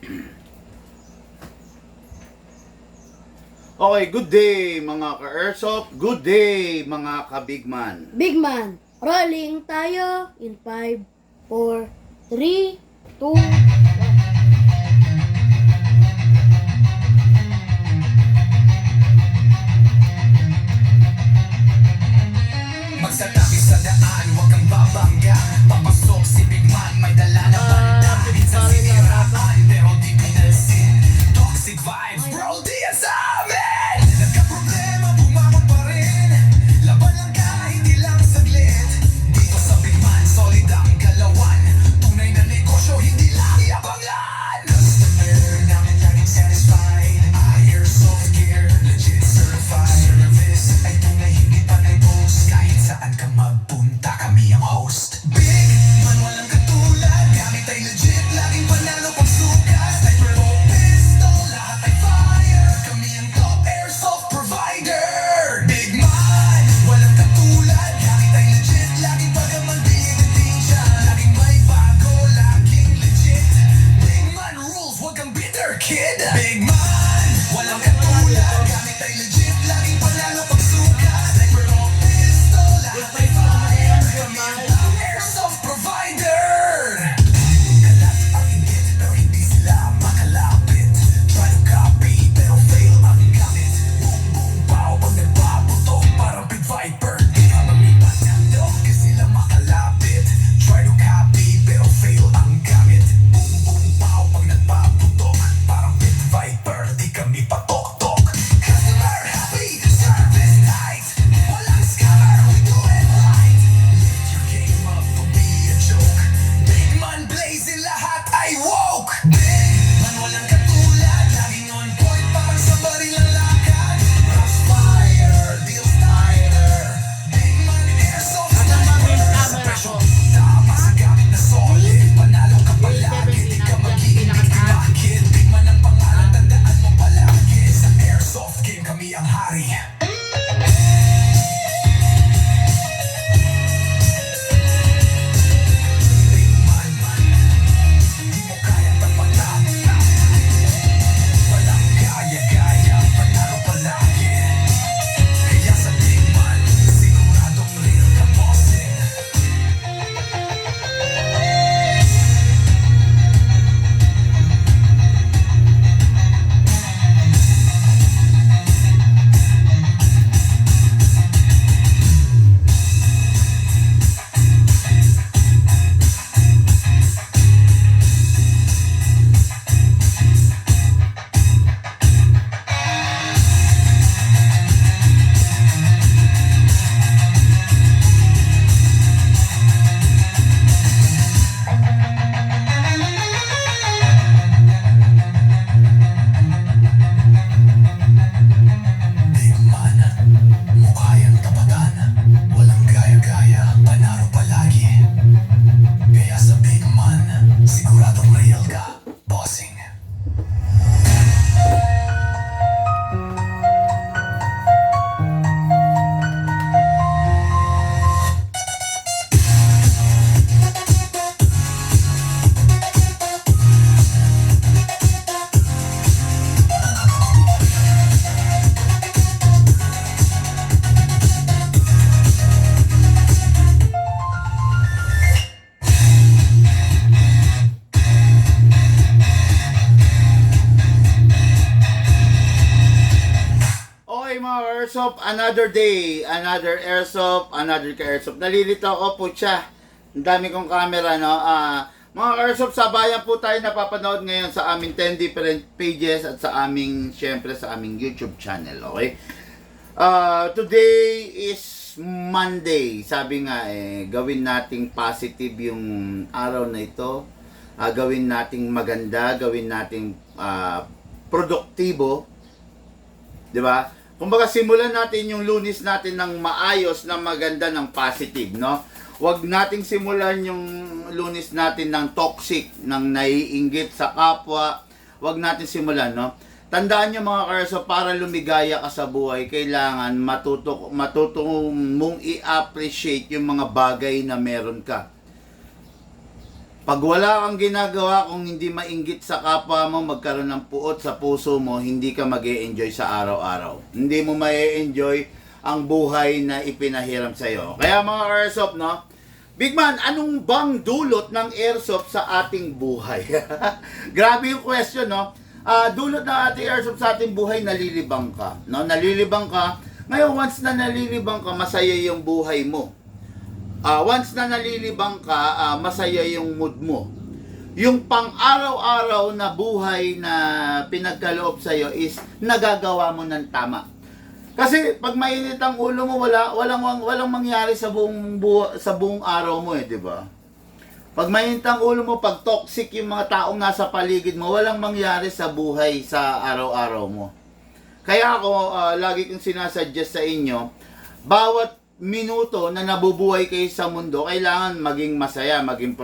Okay, good day mga ka-airsoft. Good day mga ka-bigman. Big man, rolling tayo in 5, 4, 3, 2, Magsatabi sa daan, huwag kang babangga. Papasok si Big Man, may dala na banda. Minsan siniraan, pero di pinansin. Toxic vibes, bro, di yan sa amin. Nagka-problema, bumangon pa rin. Laban lang kahit di lang saglit. Dito sa Big Man, solid ang galawan. Tunay na negosyo, hindi lang yabangan. Customer namin laging satisfied. Airsoft gear, legit certified. Service ay tunay, hindi panay boss. Kahit saan ka magpunta, kami ang host. Big Man, walang katulad. Gamit ay legit, laging panalo pag sukat. Sniper o pistol, lahat ay fire. Kami ang top airsoft provider. Big Man, walang katulad. Gamit ay legit, laging pagaman din siya. Laging may bago, laging legit. Big Man rules, wag kang bitter kid. Big Man, walang katulad. Gamit ay legit, laging panalo pag sukat. Sniper o pistol, lahat ay fire. Kami ang top airsoft provider. Kalat ang inggit, pero hindi sila makalapit. Try to copy, pero fail ang gamit. Boom, boom, pow, pag nagpaputok, parang Pit Viper. Di ka mamipat ng dog, kasi sila makalapit. Try to copy, pero fail ang gamit. Boom, boom, pow, pag nagpaputok, parang Pit Viper. Di kami patok-tok. Customer happy, service tight. Walang scammer, we do it right. Lift your game up, don't be a joke. Big Man blazing, lahat ay woke. Big Man, walang katulad. Laging on point, parang sa baril ang lakad. Crossfire, deals tighter. Big Man, airsoft sniper. Sa presyo, tama sa gamit na solid. Panalo ka palagi, di ka mag-iinit bakit. Big Man ang pangalan, tandaan mo palagi. Sa airsoft game, kami ang hari. Big Man, di mo kayang tapatan. Walang gaya-gaya, panalo palagi. Kaya sa Big Man, siguradong real ka bossing. Big Man, mukha yang tapatan. Walang gaya-gaya, panalo palagi. Kaya sa Big Man, siguradong real ka, bossing. Okay mga ka-airsoft, another day, another airsoft, another ka-airsoft. Nalilito ako po siya. Ang dami kong camera, no? Mga ka-airsoft, sabayan po tayo napapanood ngayon sa aming 10 different pages at sa aming, syempre sa aming YouTube channel, okay? Today is Monday. Sabi nga gawin nating positive yung araw na ito. Gawin nating maganda, gawin nating produktibo. 'Di ba? Kumbaga simulan natin yung Lunes natin ng maayos, na maganda, ng positive, no? Huwag nating simulan yung Lunes natin ng toxic, ng naiinggit sa kapwa. Huwag natin simulan, no? Tandaan nyo mga ka-airsoft, para lumigaya ka sa buhay, kailangan matuto mong i-appreciate yung mga bagay na meron ka. Pag wala kang ginagawa, kung hindi mainggit sa kapwa mo, magkaroon ng puot sa puso mo, hindi ka mag-e-enjoy sa araw-araw. Hindi mo ma-e-enjoy ang buhay na ipinahiram sa'yo. Kaya mga airsoft, no? Big man, anong bang dulot ng airsoft sa ating buhay? Grabe yung question, no? Dulot ng ating airsoft sa ating buhay, nalilibang ka. No? Nalilibang ka. Ngayon, once na nalilibang ka, masaya yung buhay mo. Once na nalilibang ka, masaya yung mood mo. Yung pang-araw-araw na buhay na pinagkaloob sa'yo is nagagawa mo ng tama. Kasi pag mainit ang ulo mo, walang mangyari sa buong araw mo di ba? Pag mainit ang ulo mo, pag toxic yung mga taong nasa paligid mo, walang mangyari sa buhay sa araw-araw mo. Kaya ako, lagi kong sinasuggest sa inyo, bawat minuto na nabubuhay kayo sa mundo, kailangan maging masaya, maging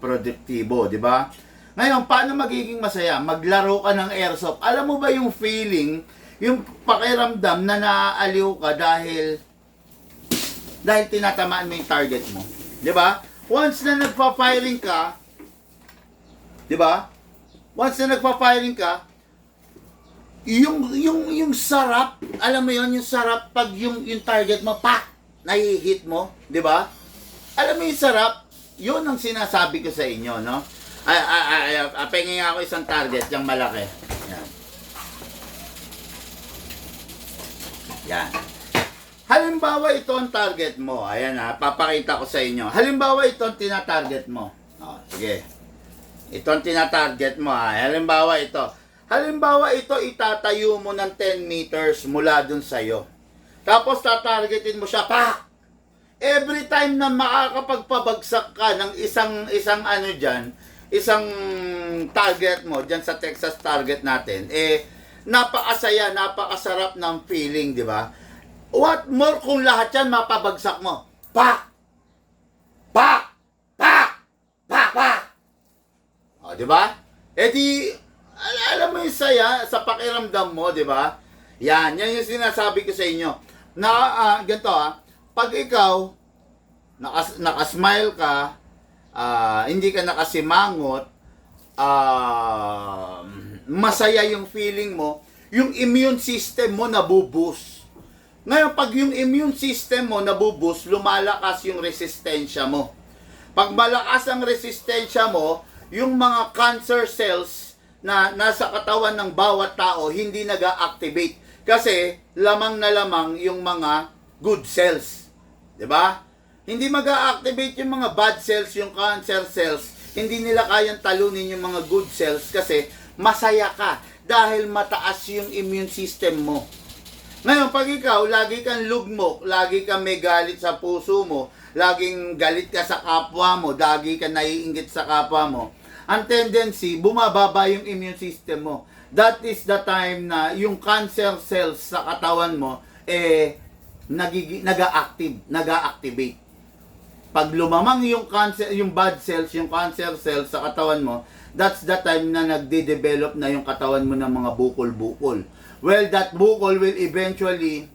produktibo, di ba? Ngayon, paano magiging masaya? Maglaro ka ng airsoft. Alam mo ba yung feeling, yung pakiramdam na naaaliw ka dahil tinatamaan mo yung target mo. Di ba? Once na nagpa-firing ka, di ba? Once na nagpa-firing ka, yung sarap, alam mo yon, yung sarap pag yung target mo, pak! Nahihit mo, di ba? Alam mo yung sarap, yun ang sinasabi ko sa inyo, no? Pengin ako isang target, yung malaki. Yan. Yan. Halimbawa, ito ang target mo. Ayan papakita ko sa inyo. Halimbawa, ito ang tinatarget mo. Sige. Ito ang tinatarget mo. Halimbawa, ito. Halimbawa, ito itatayo mo ng 10 meters mula dun sa'yo. Tapos tatargetin mo siya, pa! Every time na makakapagpabagsak ka ng isang isang target mo dyan sa Texas target natin, napakasaya, napakasarap ng feeling, di ba? What more kung lahat yan mapabagsak mo? Pa! Pa! Pa! Pa! Pa! O, di ba? Alam mo yung saya sa pakiramdam mo, di ba? Yan yung sinasabi ko sa inyo. Ganito pag ikaw nakasmile ka, hindi ka nakasimangot, masaya yung feeling mo, yung immune system mo nabuboost. Ngayon, pag yung immune system mo nabuboost, lumalakas yung resistensya mo. Pag malakas ang resistensya mo, yung mga cancer cells na nasa katawan ng bawat tao hindi nag-activate. Kasi lamang na lamang yung mga good cells. 'Di ba? Hindi mag-a-activate yung mga bad cells, yung cancer cells. Hindi nila kayang talunin yung mga good cells kasi masaya ka dahil mataas yung immune system mo. Ngayon, pag ikaw, lagi kang lugmok, lagi kang may galit sa puso mo, laging galit ka sa kapwa mo, lagi kang naiinggit sa kapwa mo, ang tendency, bumababa yung immune system mo. That is the time na yung cancer cells sa katawan mo nag-activate. Pag lumamang yung cancer, yung bad cells, yung cancer cells sa katawan mo, that's the time na nagde-develop na yung katawan mo ng mga bukol-bukol. Well, that bukol will eventually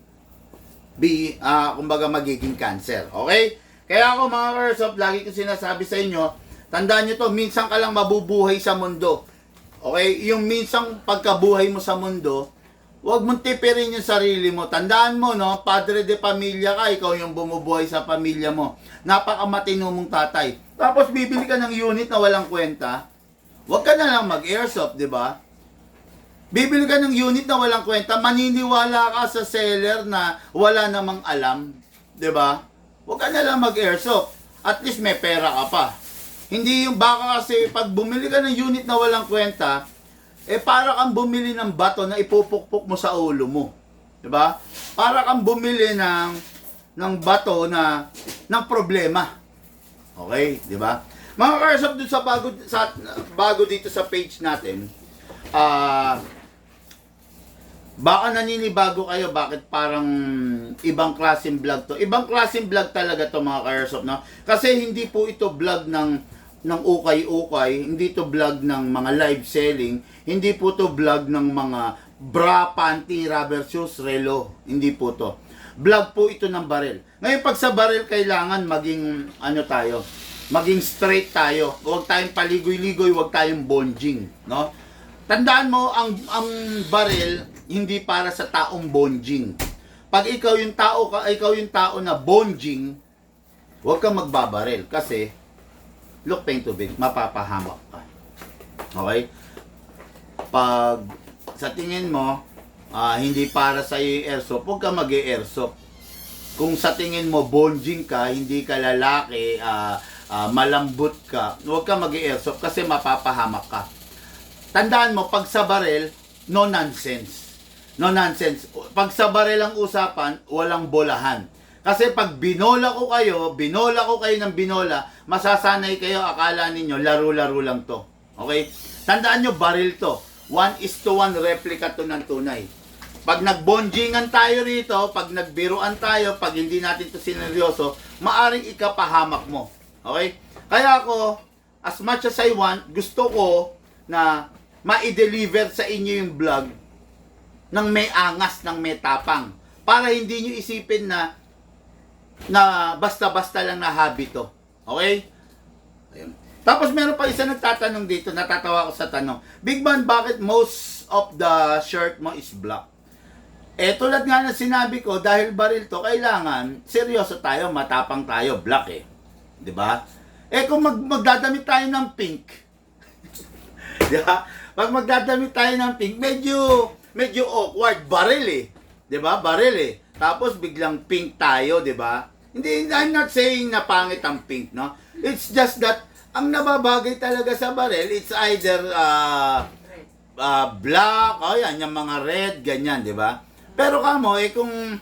be kumbaga magiging cancer. Okay? Kaya ako mga airsoft, lagi ko sinasabi sa inyo, tandaan nyo to, minsan ka lang mabubuhay sa mundo. Okay? Yung minsang pagkabuhay mo sa mundo, huwag mong tipirin yung sarili mo. Tandaan mo, no? Padre de pamilya ka, ikaw yung bumubuhay sa pamilya mo. Napakamatino mong tatay. Tapos bibili ka ng unit na walang kwenta. Huwag ka na lang mag-airsoft, di ba? Bibili ka ng unit na walang kwenta, maniniwala ka sa seller na wala namang alam. Di ba? Huwag ka na lang mag-airsoft. At least may pera ka pa. Hindi yung baka kasi pag bumili ka ng unit na walang kwenta, para kang bumili ng bato na ipupukpok mo sa ulo mo. 'Di ba? Para kang bumili ng bato ng problema. Okay, 'di ba? Mga airsoft dun sa bago dito sa page natin, baka naninibago kayo bakit parang ibang klaseng vlog to. Ibang klaseng vlog talaga to mga airsoft, no? Kasi hindi po ito vlog ng ukay-ukay, hindi to vlog ng mga live selling, hindi po to vlog ng mga bra, panty, rubber shoes, relo, hindi po to. Vlog po ito ng baril. Ngayon pag sa baril kailangan maging tayo, maging straight tayo. Huwag tayong paligoy-ligoy, huwag tayong bonjing, no? Tandaan mo, ang baril hindi para sa taong bonjing. Pag ikaw yung tao na bonjing, huwag kang magbabaril kasi look, pain tubig, mapapahamak ka. Okay? Pag sa tingin mo, hindi para sa iyo yung airsoft, huwag ka mag-airsoft. Kung sa tingin mo, bonjing ka, hindi ka lalaki, malambot ka, huwag ka mag-airsoft kasi mapapahamak ka. Tandaan mo, pag sa baril, no nonsense. No nonsense. Pag sa baril ang usapan, walang bolahan. Kasi pag binola ko kayo ng binola, masasanay kayo, akala ninyo, laro-laro lang to. Okay? Tandaan nyo, baril to. 1:1 replica to ng tunay. Pag nagbonjingan tayo rito, pag nagbiruan tayo, pag hindi natin to sineryoso, maaring ikapahamak mo. Okay? Kaya ako, as much as I want, gusto ko na ma-deliver sa inyo yung vlog ng may angas, ng may tapang. Para hindi nyo isipin na basta-basta lang na hobby to. Okay? Ayun. Tapos meron pa isa nagtatanong dito, natatawa ko sa tanong. Big Man, bakit most of the shirt mo is black? Tulad nga na sinabi ko, dahil baril to, kailangan seryoso tayo, matapang tayo, black eh. 'Di ba? Kung magdadamit tayo ng pink. 'Di ba? Pag magdadamit tayo ng pink, medyo awkward, baril eh. 'Di ba? Baril eh. Tapos biglang pink tayo, 'di ba? Hindi, I'm not saying na pangit ang pink, no? It's just that ang nababagay talaga sa baril, it's either black, yan, yung mga red, ganyan, 'di ba? Pero kamo, kung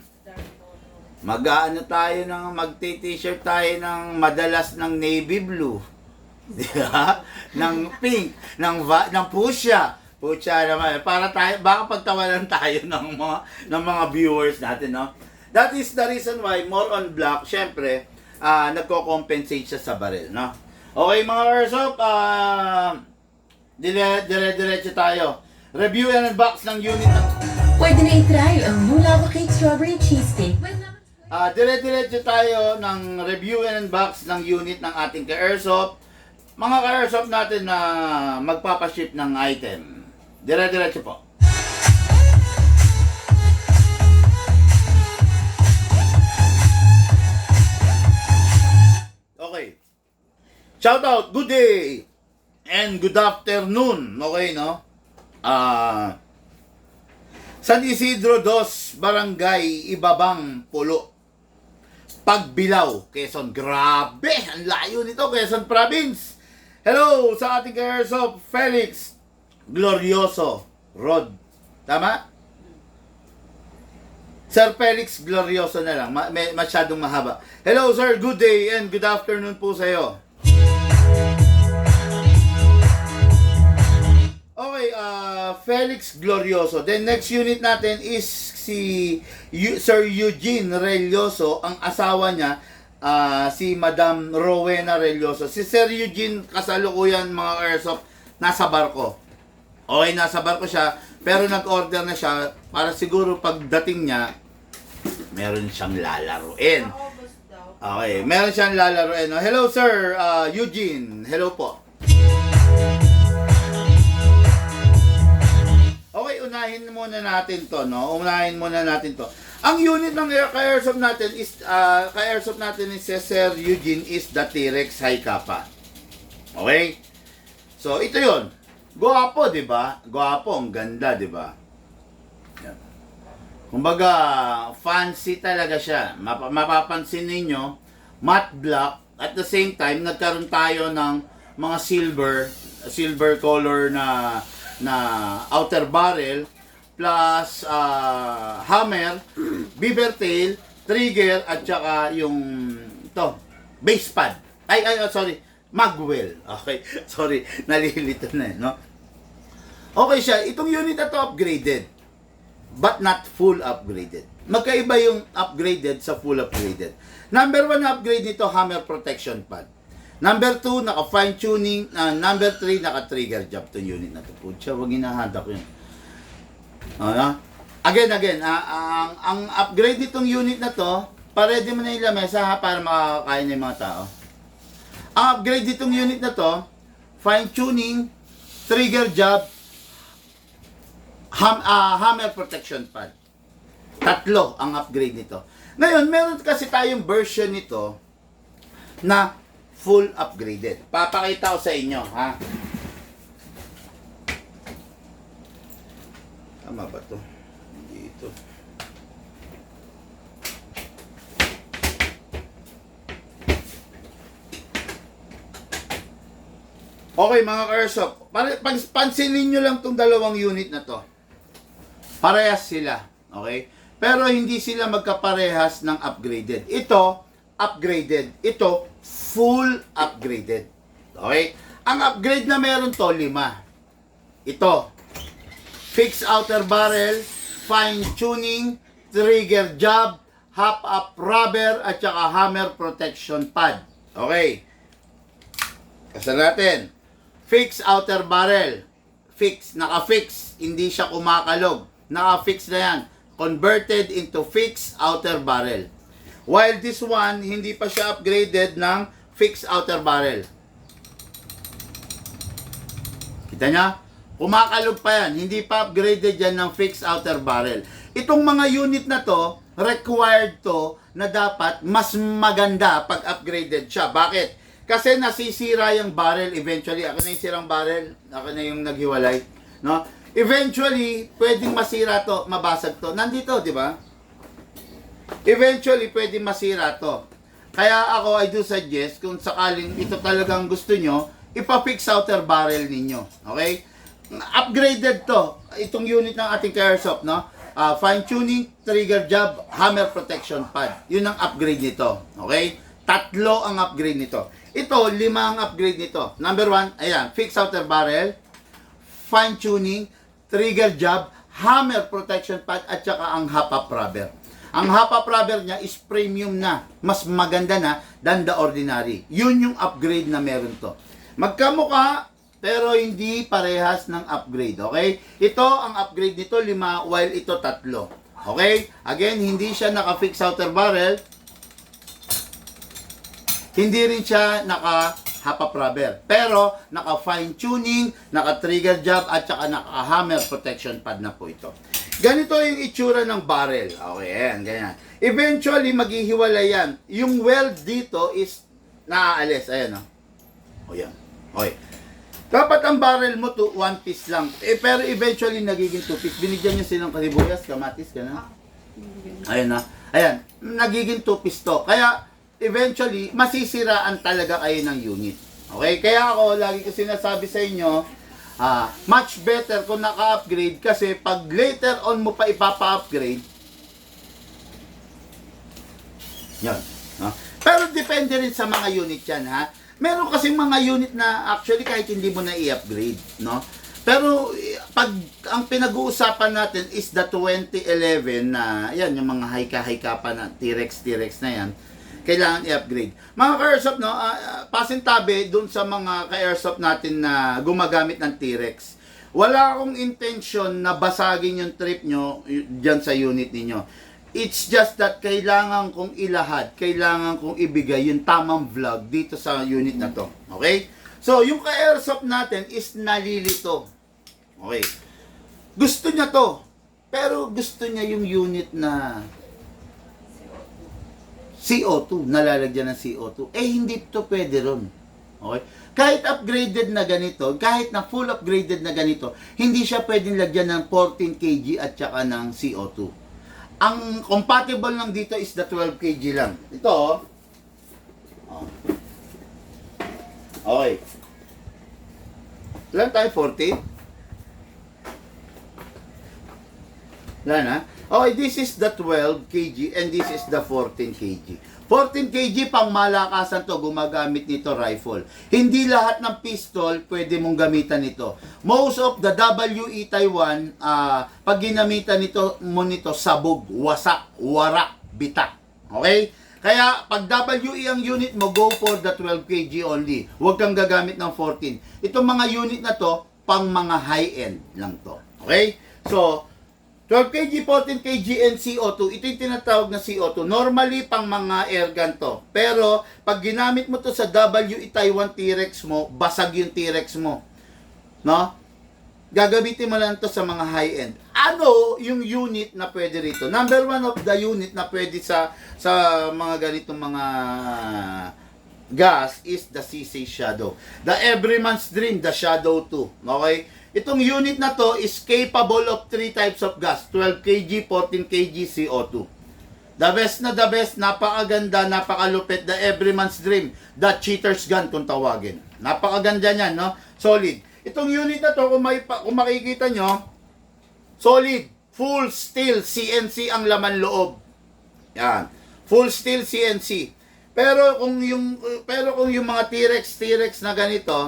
magti-t-shirt tayo ng madalas ng navy blue, di ba? Ng pink, ng fuchsia naman, para tayo, baka pagtawanan tayo ng mga viewers natin, no? That is the reason why more on black, syempre, nagko-compensate siya sa baril, no? Okay, mga airsoft, dire-diretso tayo. Review and unbox ng unit ng Pwede na i-try ang Mulava Cake Strawberry Cheesecake. dire-diretso tayo ng review and unbox ng unit ng ating ka-airsoft. Mga ka-airsoft natin na magpapaship ng item. Dire-diretso po. Okay. Shout out, good day and good afternoon. Okay, no? San Isidro 2, Barangay Ibabang, Pulo. Pagbilao, Quezon. Grabe, ang layo nito, Quezon Province. Hello sa ating ka-airsoft, Felix Glorioso Rod. Tama? Sir Felix Glorioso na lang, masyadong mahaba. Hello sir, good day and good afternoon po sa iyo. Okay, Felix Glorioso. Then next unit natin is si Sir Eugene Relioso. Ang asawa niya, si Madam Rowena Relioso. Si Sir Eugene, kasalukuyan mga airsoft, nasa barko. Okay, nasa barko siya, pero nag-order na siya para siguro pagdating niya, meron siyang lalaruin. Okay, meron siyang lalaruin. Hello Sir Eugene. Hello po. Okay, unahin muna natin to, no? Unahin muna natin to. Ang unit ng ka-airsoft natin is, si Sir Eugene is the T-Rex High Kappa. Okay? So, ito yon. Guwapo, di ba? Guwapo, ang ganda, di ba? Yan. Kumbaga, fancy talaga siya. Mapapansin ninyo, matte black. At the same time, nagkaroon tayo ng mga silver color na outer barrel plus hammer, beaver tail, trigger at saka yung base pad. Sorry, magwell. Okay, sorry, nalilito na no? Okay siya, itong unit na to upgraded but not full upgraded. Magkaiba yung upgraded sa full upgraded. Number 1 na upgrade nito, hammer protection pad. Number 2, naka-fine tuning. Number 3, naka-trigger job to unit na to. Pucha, wag hinahandak yun. Again, ang upgrade nitong unit na to, pa-ready mo na yung lamesa ha, para makakain ng mga tao. Ang upgrade ditong unit na to, fine tuning, trigger job, hammer protection pad. 3 ang upgrade nito. Ngayon, meron kasi tayong version nito na full upgraded. Papakita ko sa inyo, ha? Tama ba to? Dito. Okay, mga ka-airsoft. Pansinin nyo lang tong dalawang unit na to. Parehas sila. Okay? Pero hindi sila magkaparehas ng upgraded. Ito, upgraded. Ito, full upgraded. Okay? Ang upgrade na meron to, 5. Ito, fixed outer barrel, fine tuning, trigger job, half-up rubber, at saka hammer protection pad. Okay? Kasal natin. Fixed outer barrel. Fix, naka-fix. Hindi siya kumakalog. Naka-fix na yan. Converted into fixed outer barrel. While this one, hindi pa siya upgraded ng fixed outer barrel. Kita niya? Kumakalog pa yan. Hindi pa upgraded yan ng fixed outer barrel. Itong mga unit na to, required to na dapat mas maganda pag upgraded siya. Bakit? Kasi nasisira yung barrel eventually. Ako na yung sirang barrel. Ako na yung naghiwalay. No? Eventually, pwedeng masira to, mabasag to. Nandito, di ba? Eventually, pwedeng masira to. Kaya ako, I do suggest, kung sakaling ito talagang gusto nyo, ipa-fix outer barrel ninyo. Okay? Upgraded to. Itong unit ng ating Airsoft, no? Fine tuning, trigger job, hammer protection pad. Yun ang upgrade nito. Okay? 3 ang upgrade nito. Ito, 5 ang upgrade nito. Number 1, ayan, fixed outer barrel, fine tuning, trigger job, hammer protection pad, at saka ang half-up rubber. Ang half-up rubber niya is premium na. Mas maganda na than the ordinary. Yun yung upgrade na meron to. Magkamukha, pero hindi parehas ng upgrade. Okay? Ito, ang upgrade nito, 5, while ito 3. Okay? Again, hindi siya naka-fix outer barrel. Hindi rin siya naka-half-up rubber. Pero, naka-fine tuning, naka-trigger job, at saka naka-hammer protection pad na po ito. Ganito yung itsura ng barrel. Okay, ayan, ganyan. Eventually, maghihiwalay yan. Yung weld dito is naaalis. Ayan, o. O, yan. Okay. Dapat ang barrel mo to 1 piece lang. Pero eventually, nagiging 2 piece. Binigyan nyo silang kasibuyas, kamatis, gano'n. Ayan na. Ayan, nagiging 2 piece to. Kaya, eventually, masisiraan talaga kayo ng unit. Okay? Kaya ako, lagi ko sinasabi sa inyo, much better kung naka-upgrade kasi pag later on mo pa ipapa-upgrade, yan. No? Pero depende rin sa mga unit yan, ha? Meron kasing mga unit na actually kahit hindi mo na i-upgrade, no? Pero pag ang pinag-uusapan natin is the 2011 na, yan, yung mga hika-hika pa na T-Rex na yan, kailangan i-upgrade. Mga ka-airsoft, no, pasintabi dun sa mga ka-airsoft natin na gumagamit ng T-Rex. Wala akong intention na basagin yung trip nyo dyan sa unit ninyo. It's just that kailangan kong ilahad, kailangan kong ibigay yung tamang vlog dito sa unit na to. Okay? So, yung ka-airsoft natin is nalilito. Okay. Gusto niya to, pero gusto niya yung unit na CO2, nalalagyan ng CO2. Eh, hindi to pwede ron. Okay? Kahit upgraded na ganito, kahit na full upgraded na ganito, hindi siya pwedeng lagyan ng 14 kg at saka ng CO2. Ang compatible lang dito is the 12 kg lang. Ito, oh. Okay. Ilan tayo? 14? Ilan, ha? Okay, this is the 12 kg and this is the 14 kg. 14 kg pang malakasan to, gumagamit nito rifle. Hindi lahat ng pistol pwede mong gamitan nito. Most of the WE Taiwan, pag ginamitan nito mo nito, sabog, wasak, warak, bitak. Okay? Kaya pag WE ang unit mo, go for the 12 kg only. Huwag kang gagamit ng 14. Itong mga unit na to, pang mga high-end lang to. Okay? So, 12 kg, 14 kg, and CO2. Ito yung tinatawag na CO2. Normally, pang mga airgun to. Pero, pag ginamit mo to sa WE Taiwan T-Rex mo, basag yung T-Rex mo. No? Gagamitin mo lang to sa mga high-end. Ano yung unit na pwede rito? Number one of the unit na pwede sa mga ganitong mga gas is the CC Shadow. The Everyman's Dream, the Shadow 2. Okay? Itong unit na to is capable of 3 types of gas. 12 kg, 14 kg, CO2. The best na the best, napakaganda, napakalupit. The Everyman's Dream, the cheater's gun kung tawagin. Napakaganda niyan, no? Solid. Itong unit na to, kung makikita nyo, solid, full steel CNC ang laman loob. Yan. Full steel CNC. Pero kung yung mga T-Rex na ganito,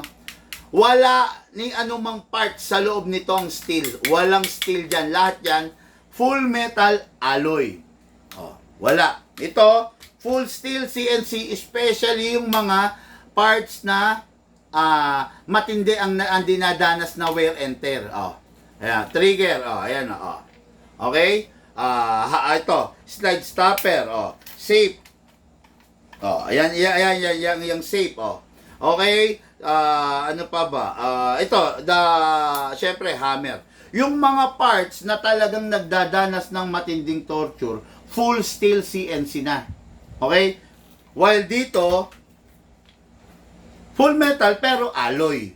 wala ni anumang part sa loob nitong steel. Walang steel dyan. Lahat yan, full metal alloy. Oh, wala. Ito, full steel CNC, especially yung mga parts na matindi ang dinadanas na wear and tear. Oh, ayan, trigger. Oh, ayan. Oh. Okay? Ito, slide stopper. Oh, safe. Oh, ayan, yung safe. Oh. Okay? Ano pa ba? Ito, syempre, hammer. Yung mga parts na talagang nagdadanas ng matinding torture, full steel CNC na. Okay? While dito, full metal pero alloy.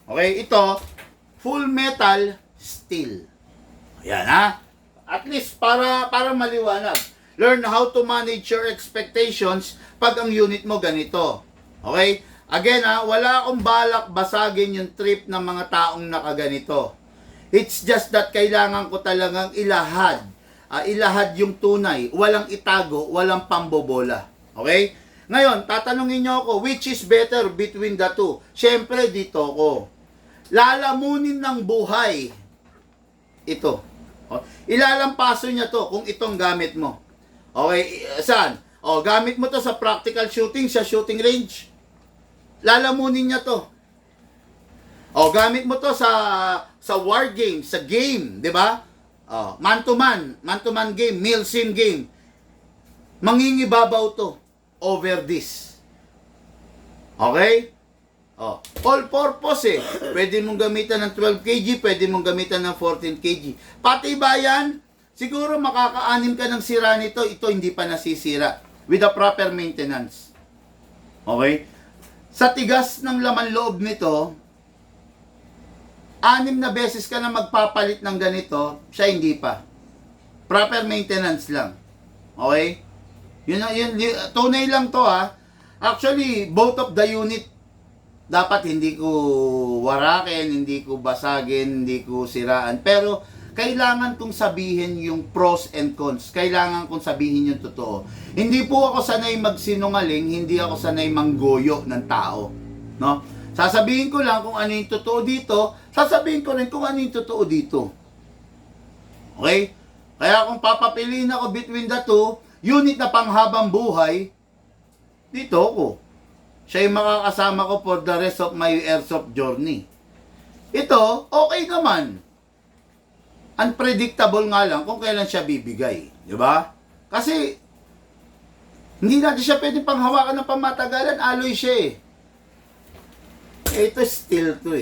Okay? Ito, full metal steel. Ayan ha? At least para maliwanag. Learn how to manage your expectations pag ang unit mo ganito. Okay? Again wala akong balak basagin yung trip ng mga taong nakaganito. It's just that kailangan ko talagang ilahad yung tunay. Walang itago, walang pambobola. Okay? Ngayon, tatanungin nyo ako, which is better between the two? Siyempre, dito ko. Lalamunin ng buhay. Ito. Ilalampaso niya to kung itong gamit mo. Okay, saan? Gamit mo to sa practical shooting, sa shooting range. Lalamunin niya to. Gamit mo to sa war game, sa game, 'di ba? Man to man game, Milsim game. Mangingibabaw to over this. Okay? All purpose Pwede mong gamitan ng 12 kg, pwede mong gamitan ng 14 kg. Pati ba yan? Siguro makakaanim ka ng sira nito, ito hindi pa nasisira. With the proper maintenance. Okay? Sa tigas ng laman loob nito, 6 na beses ka na magpapalit ng ganito, siya hindi pa. Proper maintenance lang. Okay? Yun, tunay lang to Actually, both of the unit, dapat hindi ko warakin, hindi ko basagin, hindi ko siraan. Pero, kailangan kong sabihin yung pros and cons. Kailangan kong sabihin yung totoo. Hindi po ako sanay magsinungaling, hindi ako sanay manggoyo ng tao. No? Sasabihin ko lang kung ano yung totoo dito, sasabihin ko rin kung ano yung totoo dito. Okay? Kaya kung papapiliin ako between the two, unit na panghabang buhay, dito ako. Siya yung makakasama ko for the rest of my airsoft journey. Ito, okay naman. Unpredictable nga lang kung kailan siya bibigay. Di ba? Kasi, hindi natin siya pwede panghawakan ng pamatagalan. Alloy siya Ito steel to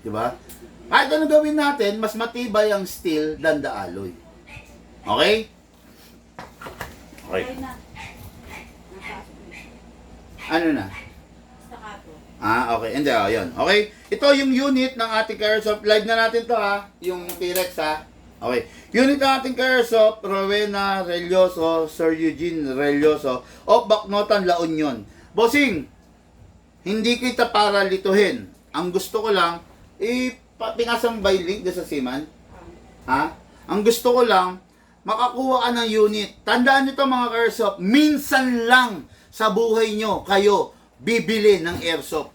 Di ba? Kahit ano gawin natin, mas matibay ang steel than the alloy. Okay? Okay. Ano na? Okay. Hindi, yun. Okay. Ito yung unit ng ating Airsoft. Live na natin to yung T-Rex Okay. Unit ng ating Airsoft, Rowena Relyoso, Sir Eugene Relyoso, of Bacnotan, La Union. Bossing, hindi kita para lituhin. Ang gusto ko lang, pinasang by link sa Siman. Ang gusto ko lang, makakuha ka ng unit. Tandaan nyo to mga Airsoft, minsan lang sa buhay nyo, kayo, bibili ng airsoft.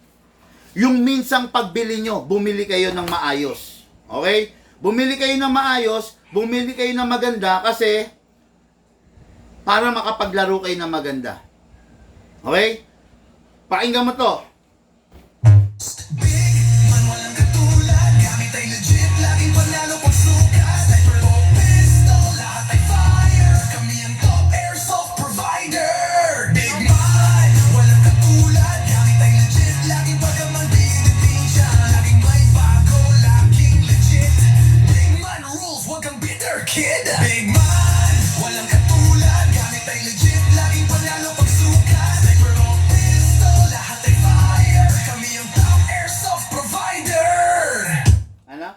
Yung minsang pagbili nyo, bumili kayo ng maayos. Okay? Bumili kayo ng maayos, bumili kayo ng maganda kasi para makapaglaro kayo ng maganda. Okay? Pakinggan mo to. Big, man walang katulad. Gamit ay legit, laging panalo pagsukat. Sniper Lopez, kid. Big man, walang katulad. Gamit ay legit, laging panalo pagsukat. Sniper o pistol, lahat ay fire. Kami yung top airsoft provider. Ano?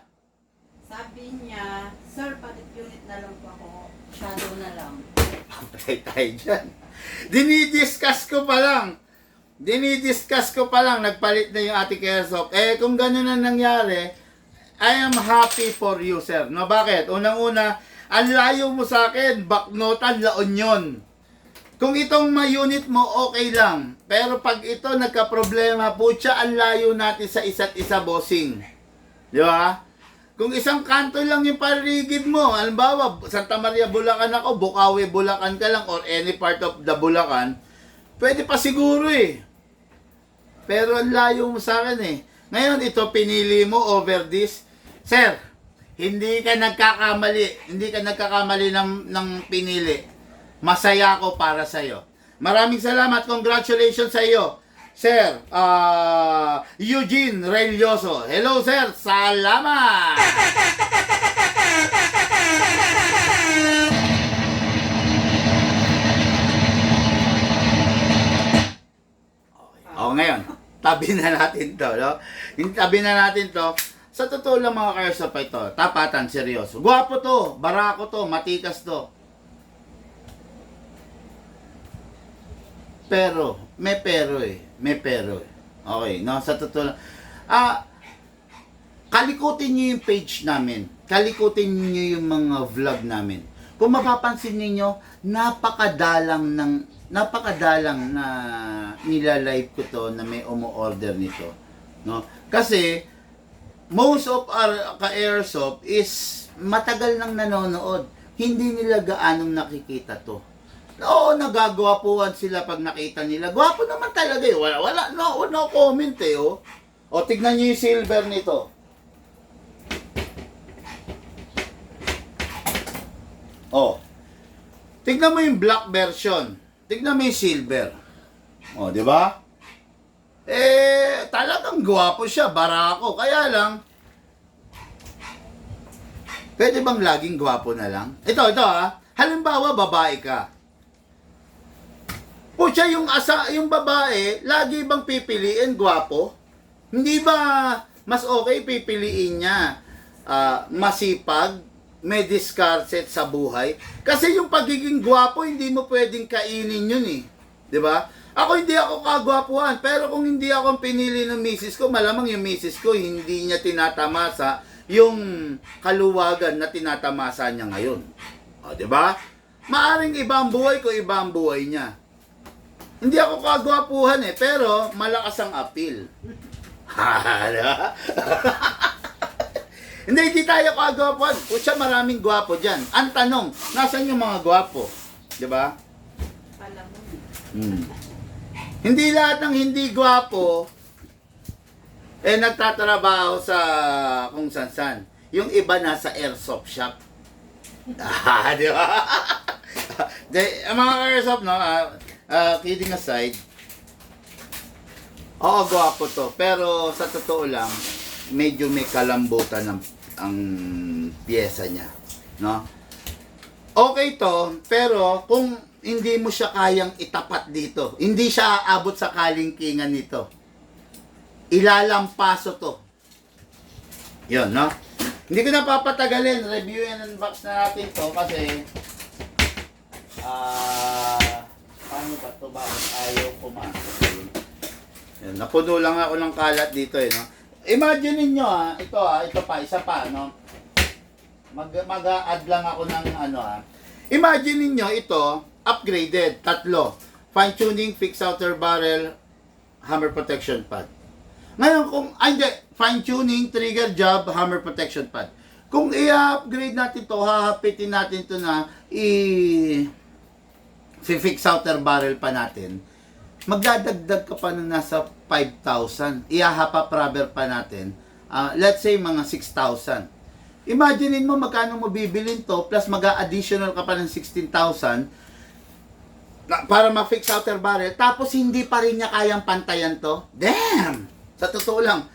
Sabi niya, sir, palit unit na lang po ako. Shadow na lang. Patay tayo dyan. Dinidiscuss ko pa lang, nagpalit na yung Ate Airsoft. Eh, kung gano'n ang nangyari, I am happy for you, sir. No, bakit? Unang-una, ang layo mo sa akin, Baknotan, La Union. Kung itong ma-unit mo, okay lang. Pero pag ito nagka-problema, putya, ang layo natin sa isa't isa, bossing. Di ba? Kung isang kanto lang yung paligid mo, halimbawa, Santa Maria, Bulacan ako, Bukawi, Bulacan ka lang, or any part of the Bulacan, pwede pa siguro eh. Pero ang layo mo sa akin eh. Ngayon, ito pinili mo over this. Sir, hindi ka nagkakamali. Hindi ka nagkakamali ng pinili. Masaya ako para sa'yo. Maraming salamat. Congratulations sa iyo. Sir, Eugene Relyoso. Hello, sir. Salamat! O ngayon, tabi na natin to, no? Yung tabi na natin to, sa totoo lang mga Airsoft ito, tapatan, seryoso. Gwapo to, barako to, matikas to. Pero, may pero eh. Okay, no? Sa totoo lang. Kalikutin nyo yung page namin. Kalikutin nyo yung mga vlog namin. Kung mapapansin niyo, napakadalang na nila-live ko to na may umu-order nito, no? Kasi most of our ka-airsoft is matagal nang nanonood. Hindi nila gaanong nakikita to. Oo, nagagwapuan sila pag nakita nila. Gwapo naman talaga eh. No comment eh, oh. O, tignan niyo yung silver nito. Oh. Tignan mo yung black version. Tignan mo yung silver. O, di ba? Eh, talagang gwapo siya, barako. Kaya lang, pwede bang laging gwapo na lang? Ito ha. Halimbawa, babae ka. Pucha, yung babae, lagi bang pipiliin gwapo? Hindi ba mas okay pipiliin niya masipag, may discarded sa buhay? Kasi yung pagiging gwapo, hindi mo pwedeng kainin yun eh. 'Di ba? Ako hindi ako kagwapuhan, pero kung hindi ako ang pinili ng misis ko, malamang yung misis ko hindi niya tinatamasa yung kaluwagan na tinatamasa niya ngayon. O, 'di ba? Maaring iba ang buhay ko, iba ang buhay niya. Hindi ako kagwapuhan eh, pero malakas ang appeal. Hindi tayo kagwapuhan. Pucha, maraming gwapo dyan. Ang tanong, nasan yung mga gwapo? Diba? Alam mo. Hindi lahat ng hindi gwapo nagtatrabaho sa kung san-san. Yung iba nasa airsoft shop. Di ba? Mga airsoft, no? Kidding aside, oo, gwapo to. Pero sa totoo lang, medyo may kalambutan ang pyesa niya, no? Okay to, pero kung hindi mo siya kayang itapat dito, hindi siya aabot sa kalingkingan nito, ilalampaso to. Yun, no? Hindi ko na papatagalin. Review and unbox na natin to kasi paano ba ito? Bakit ayaw pumasok? Yan, napuno lang ako ng kalat dito eh, no? Imagine niyo ito pa, isa pa, no? Mag-add lang ako ng ano Imagine niyo ito, upgraded, 3. Fine tuning, fixed outer barrel, hammer protection pad. Ngayon kung, hindi, fine tuning, trigger job, hammer protection pad. Kung i-upgrade natin to, hahapitin natin to na fix outer barrel pa natin, magdadagdag ka pa ng nasa 5,000. Ihahapa rubber pa natin. Let's say mga 6,000. Imaginein mo magkano mo bibilin to plus mag-additional ka pa ng 16,000 para ma-fix outer barrel tapos hindi pa rin niya kayang pantayan to. Damn! Sa totoo lang,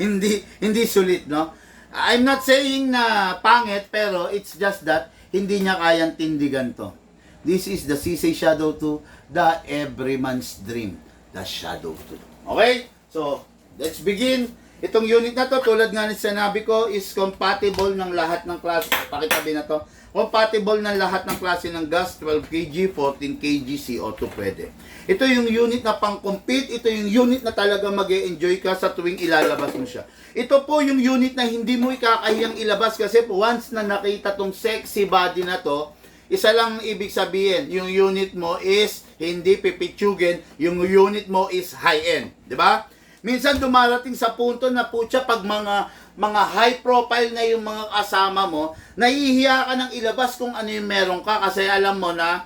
hindi sulit, no? I'm not saying na pangit, pero it's just that hindi niya kayang tindigan to. This is the CC Shadow 2, the Everyman's Dream, the Shadow 2. Okay? So, let's begin. Itong unit na to, tulad nga ni sinabi ko, is compatible ng lahat ng klase. Pakitabi na to. Compatible ng lahat ng klase ng gas, 12 kg, 14 kg, CO2 pwede. Ito yung unit na pang-compete, ito yung unit na talaga mag-e-enjoy ka sa tuwing ilalabas mo siya. Ito po yung unit na hindi mo ikakahiyang ilabas kasi once na nakita tong sexy body na to, isa lang ibig sabihin, yung unit mo is hindi pipitsugin, yung unit mo is high-end. Di ba? Minsan dumarating sa punto na putya pag mga high profile na yung mga kasama mo, nahihiya ka ng ilabas kung ano yung meron ka kasi alam mo na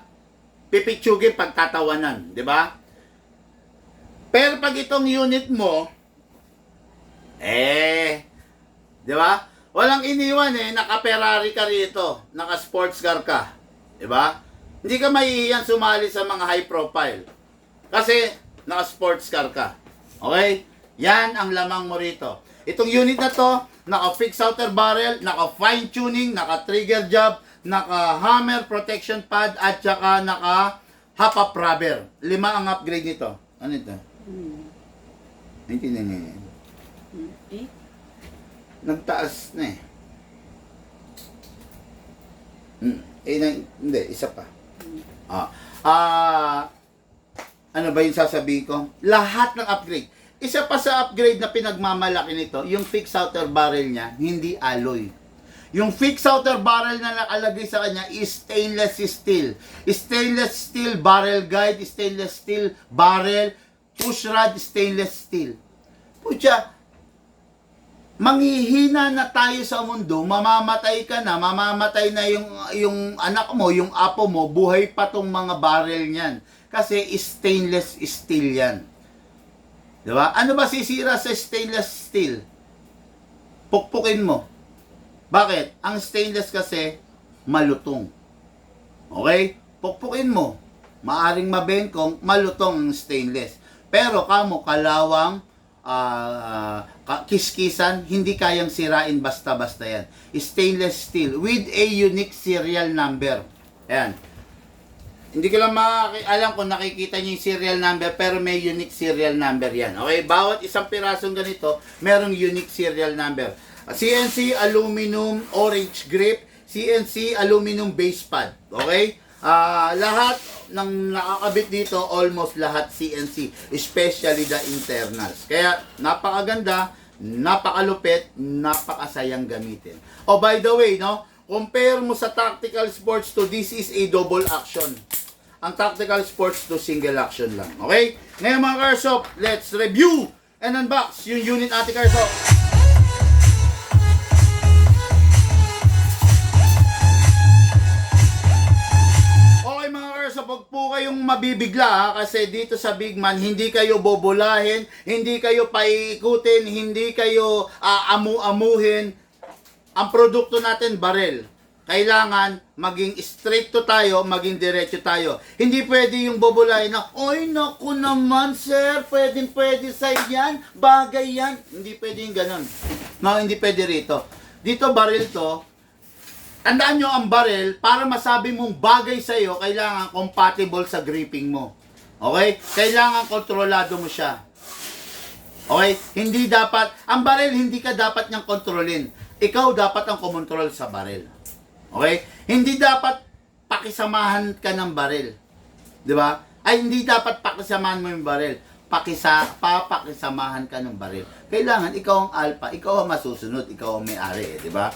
pipitsugin pagtatawanan. Di ba? Pero pag itong unit mo, di ba? Walang iniwan naka-Ferrari ka rito, naka-sports car ka. Diba? Hindi ka mahihiyan sumali sa mga high profile. Kasi, naka-sports car ka. Okay? Yan ang lamang mo rito. Itong unit na to, naka-fix outer barrel, naka-fine tuning, naka-trigger job, naka-hammer protection pad, at saka naka-hop-up rubber. 5 ang upgrade nito. Ano ito? Naintindihan niyo yan? Nagtaas na hindi, isa pa. Ano ba yung sasabihin ko? Lahat ng upgrade. Isa pa sa upgrade na pinagmamalaki nito, yung fixed outer barrel niya, hindi alloy. Yung fixed outer barrel na nakalagay sa kanya is stainless steel. Stainless steel barrel guide, stainless steel barrel, push rod, stainless steel. Pucha, manghihina na tayo sa mundo, mamamatay ka na, mamamatay na yung anak mo, yung apo mo, buhay pa tong mga barrel niyan. Kasi stainless steel yan. Diba? Ano ba sisira sa stainless steel? Pukpukin mo. Bakit? Ang stainless kasi, malutong. Okay? Pukpukin mo. Maaring mabengkong, malutong ang stainless. Pero kamo, kalawang, kiskisan, hindi kayang sirain basta-basta yan. Stainless steel with a unique serial number. Ayan. Hindi ko lang alam kung nakikita niyo yung serial number, pero may unique serial number yan. Okay? Bawat isang pirasong ganito, merong unique serial number. CNC aluminum orange grip, CNC aluminum base pad. Okay? Lahat ng nakakabit dito, almost lahat CNC, especially the internals. Kaya napakaganda, napakalupit, napakasayang gamitin. Oh, by the way, no, compare mo sa Tactical Sports 2, this is a double action. Ang Tactical Sports 2, single action lang. Okay? Ngayon mga Carsop, let's review and unbox yung unit Ate Carsop. Wag po kayong mabibigla kasi dito sa Big Man, hindi kayo bobolahin, hindi kayo paiikutin, hindi kayo amu-amuhin. Ang produkto natin, barel. Kailangan maging straight to tayo, maging diretso tayo. Hindi pwede yung bobolahin na, oy naku naman sir, pwede sa yan, bagay yan. Hindi pwede yung ganun. No, hindi pwede rito. Dito barel to. Tandaan nyo ang barrel, para masabi mong bagay sa'yo, kailangan compatible sa gripping mo. Okay? Kailangan kontrolado mo siya. Okay? Hindi dapat, ang barrel hindi ka dapat niyang kontrolin. Ikaw dapat ang kumontrol sa barrel. Okay? Hindi dapat pakisamahan ka ng barrel. Di ba? Ay, hindi dapat pakisamahan mo yung barrel. Papakisamahan ka ng barrel. Kailangan ikaw ang alpha, ikaw ang masusunod, ikaw ang may-ari, di ba?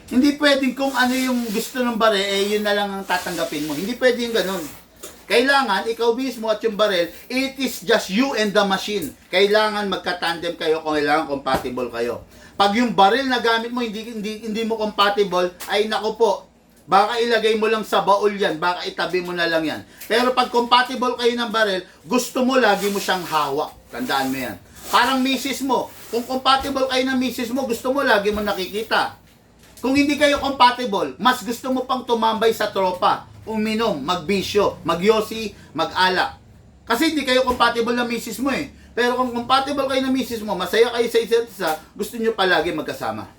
Hindi pwedeng kung ano yung gusto ng barel, yun na lang ang tatanggapin mo. Hindi pwede yung ganun. Kailangan, ikaw mismo at yung barel, it is just you and the machine. Kailangan magka-tandem kayo, kailangan compatible kayo. Pag yung barel na gamit mo, hindi mo compatible, ay nako po, baka ilagay mo lang sa baul yan, baka itabi mo na lang yan. Pero pag compatible kayo ng barel, gusto mo lagi mo siyang hawak. Tandaan mo yan. Parang misis mo. Kung compatible kayo ng misis mo, gusto mo lagi mo nakikita. Kung hindi kayo compatible, mas gusto mo pang tumambay sa tropa, uminom, magbisyo, magyosi, mag-alak. Kasi hindi kayo compatible na misis mo Pero kung compatible kayo na misis mo, masaya kayo sa isa't isa, gusto nyo palagi magkasama.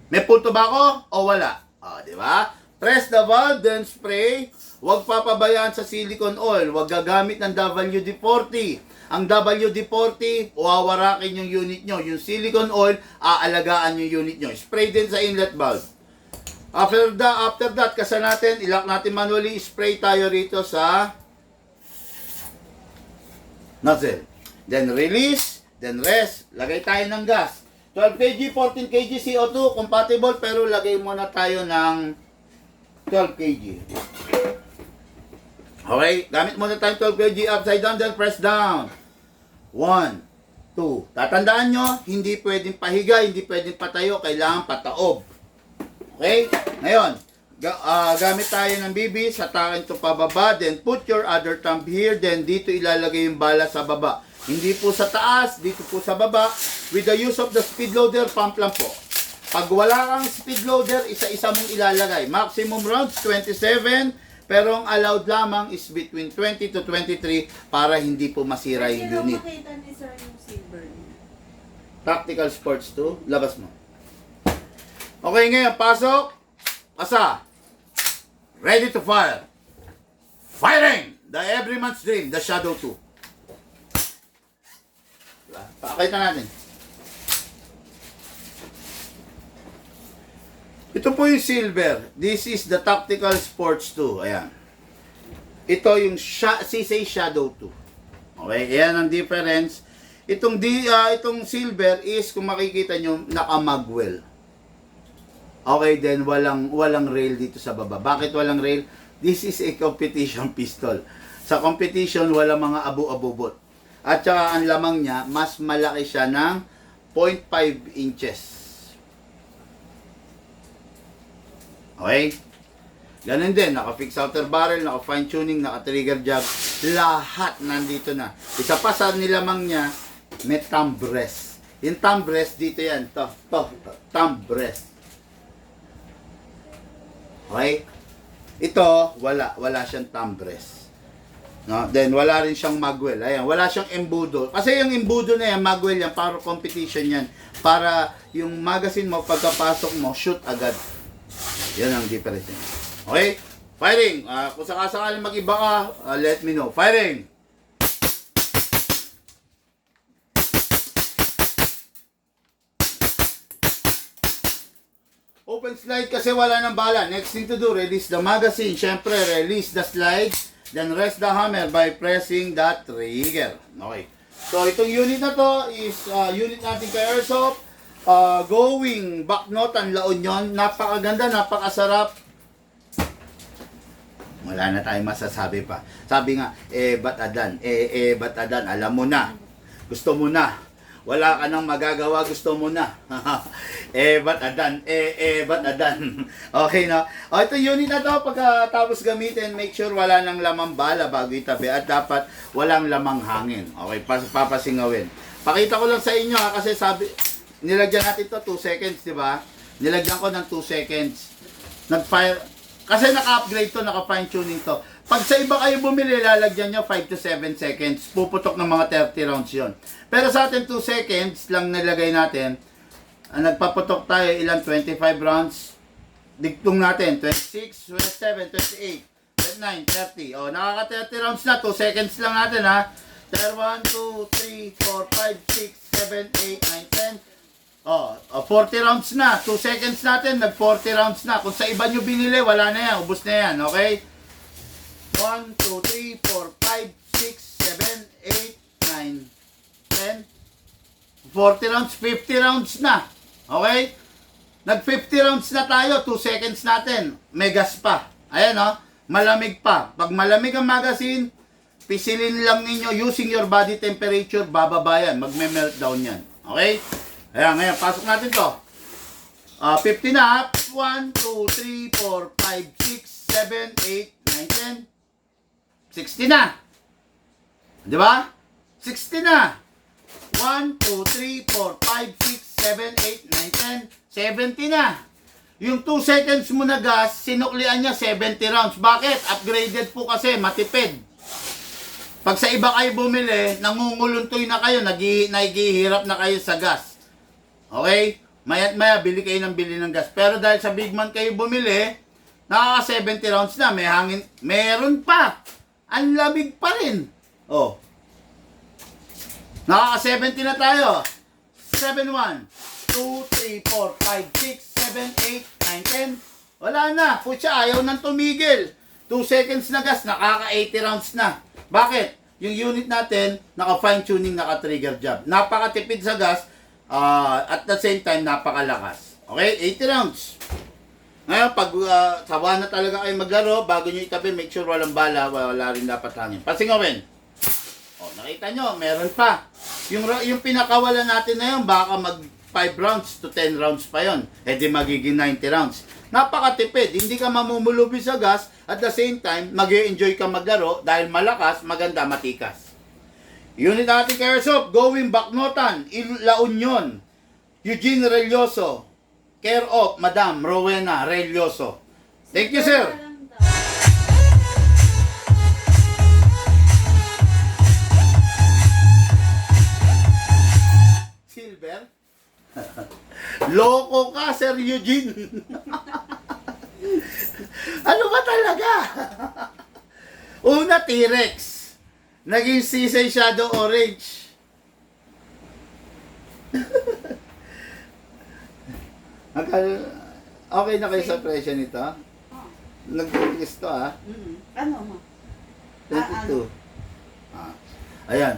May punto ba ako o wala? Di ba? Press the valve, then spray. Huwag papabayaan sa silicone oil. Huwag gagamit ng WD-40. Ang WD-40, wawarakin yung unit nyo. Yung silicone oil, aalagaan yung unit nyo. Spray din sa inlet valve. After that, kasa natin, ilock natin manually, spray tayo rito sa nozzle. Then release, then rest. Lagay tayo ng gas. 12 kg, 14 kg CO2, compatible, pero lagay muna tayo ng 12 kg. Okay, gamit muna tayo 12 kg, upside down, then press down. 1, 2. Tatandaan nyo, hindi pwedeng pahiga, hindi pwedeng patayo, kailangan pataob. Okay? Ngayon, gamit tayo ng bibis, hatakin ito pababa, then put your other thumb here, then dito ilalagay yung bala sa baba. Hindi po sa taas, dito po sa baba. With the use of the speed loader, pump lang po. Pag wala kang speed loader, isa-isa mong ilalagay. Maximum rounds, 27, pero ang allowed lamang is between 20 to 23 para hindi po masira yung unit. makita ni sir yung silver niya. Tactical Sports 2, labas mo. Okay, ngayon, pasok. Asa. Ready to fire. Firing! The Everyman's Dream, the Shadow 2. Pakita natin. Ito po yung silver. This is the Tactical Sports 2. Ayan. Ito yung CC Shadow 2. Okay, ayan ang difference. Itong silver is, kung makikita nyo, naka-magwell. Okay, then walang rail dito sa baba. Bakit walang rail? This is a competition pistol. Sa competition, walang mga abu-abubot. At saka ang lamang niya, mas malaki siya ng 0.5 inches. Okay? Ganun din, naka-fix outer barrel, naka-fine tuning, naka-trigger jab. Lahat nandito na. Isa pa sa nilamang niya, may thumb rest. Yung thumb rest, dito yan. Thumb rest. Okay? Ito, wala siyang thumb rest. No? Then, wala rin siyang magwell. Ayan, wala siyang embudo. Kasi yung embudo na yan, magwell yan, para competition yan. Para yung magazine mo, pagkapasok mo, shoot agad. Yan ang difference niya. Okay? Firing! Kung sakasakaling mag-iba ka, let me know. Firing! Open slide kasi wala ng bala. Next thing to do, release the magazine. Siyempre, release the slide. Then rest the hammer by pressing the trigger. Okay. So, itong unit na to is unit natin kay Airsoft. Going back note, La Union. Napakaganda, napakasarap. Wala na tayong masasabi pa. Sabi nga, ba't adan? Ba't adan? Alam mo na. Gusto mo na. Wala ka nang magagawa, gusto mo na. Ba't adan? Ba't adan? Okay, no? Ito unit na to, pagkatapos gamitin, make sure wala nang lamang bala bago itabi. At dapat walang lamang hangin. Okay, papasingawin. Pakita ko lang sa inyo, kasi sabi, nilagyan natin to 2 seconds, di ba? Nilagyan ko ng 2 seconds. Nag-fire, kasi naka-upgrade to, naka-fine tuning to. Pag sa iba kayo bumili, lalagyan nyo 5 to 7 seconds. Puputok ng mga 30 rounds yon. Pero sa atin, 2 seconds lang nilagay natin. Nagpaputok tayo, ilang 25 rounds. Digtong natin, 26, 27, 28, 29, 30. O, nakaka 30 rounds na, 2 seconds lang natin ha. 1, 2, 3, 4, 5, 6, 7, 8, 9, 10. O, 40 rounds na, 2 seconds natin, nag 40 rounds na. Kung sa iba nyo binili, wala na yan, ubos na yan, okay? 1, 2, 3, 4, 5, 6, 7, 8, 9, 10, 40 rounds, 50 rounds na. Okay? Nag 50 rounds na tayo, 2 seconds natin. May gas pa. Ayan o, malamig pa. Pag malamig ang magazine, pisilin lang ninyo using your body temperature, bababa yan. Magme-meltdown yan. Okay? Ayan, ngayon, pasok natin to. 50 na. 1, 2, 3, 4, 5, 6, 7, 8, 9, 10. 60 na. Di ba? 60 na. 1, 2, 3, 4, 5, 6, 7, 8, 9, 10. 70 na. Yung 2 seconds mo na gas, sinuklian niya 70 rounds. Bakit? Upgraded po kasi, matipid. Pag sa iba kayo bumili, nangunguluntoy na kayo, naghihirap na kayo sa gas. Okay? Maya't maya, bili kayo ng bili ng gas. Pero dahil sa big man kayo bumili, nakaka 70 rounds na, may hangin, meron pa. Ang lamig pa rin. Oh. Nakaka 70 na tayo. 7, 1, 2, 3, 4, 5, 6, 7, 8, 9, 10. Wala na. Putya, ayaw nang tumigil. 2 seconds na gas, nakaka 80 rounds na. Bakit? Yung unit natin, naka fine tuning, naka trigger job. Napakatipid sa gas, at the same time, napakalakas. Okay? 80 rounds. Ngayon, pag sawa na talaga kayo maglaro, bago nyo itabi, make sure walang bala, wala rin dapat hangin. Pasingawin. O, nakita nyo, meron pa. Yung pinakawala natin na yun, baka mag 5 rounds to 10 rounds pa yon. E di magiging 90 rounds. Napakatipid. Hindi ka mamumulubi sa gas, at the same time, mag-enjoy ka maglaro dahil malakas, maganda, matikas. Unit natin kay Airsoft, going Bacnotan, La Union, Eugene Relyoso, care of Madam Rowena Relyoso. Thank you, sir. Silver? Loko ka, Sir Eugene. Ano ba talaga? Una, T-Rex. Naging Seaside Shadow Orange. Okay na kayo sa presyo nito? Nag-release to Ano mo? 22. Ayan.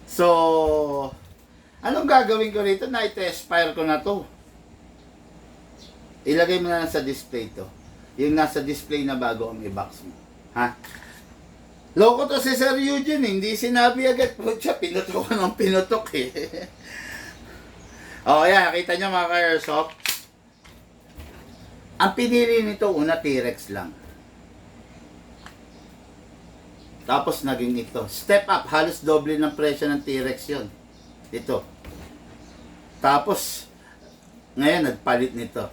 So, anong gagawin ko rito? Na-expire ko na to. Ilagay mo na lang sa display to. Yung nasa display na bago ang i-box mo. Ha? Loko to si Sir Eugene, hindi sinabi agad. Putya, pinutok ko ng pinutok eh. O, ayan, nakita nyo mga ka-Airsoft. Ang pinili nito, una T-Rex lang. Tapos naging ito. Step up, halos doble ng presyo ng T-Rex yun. Ito. Tapos, ngayon nagpalit nito.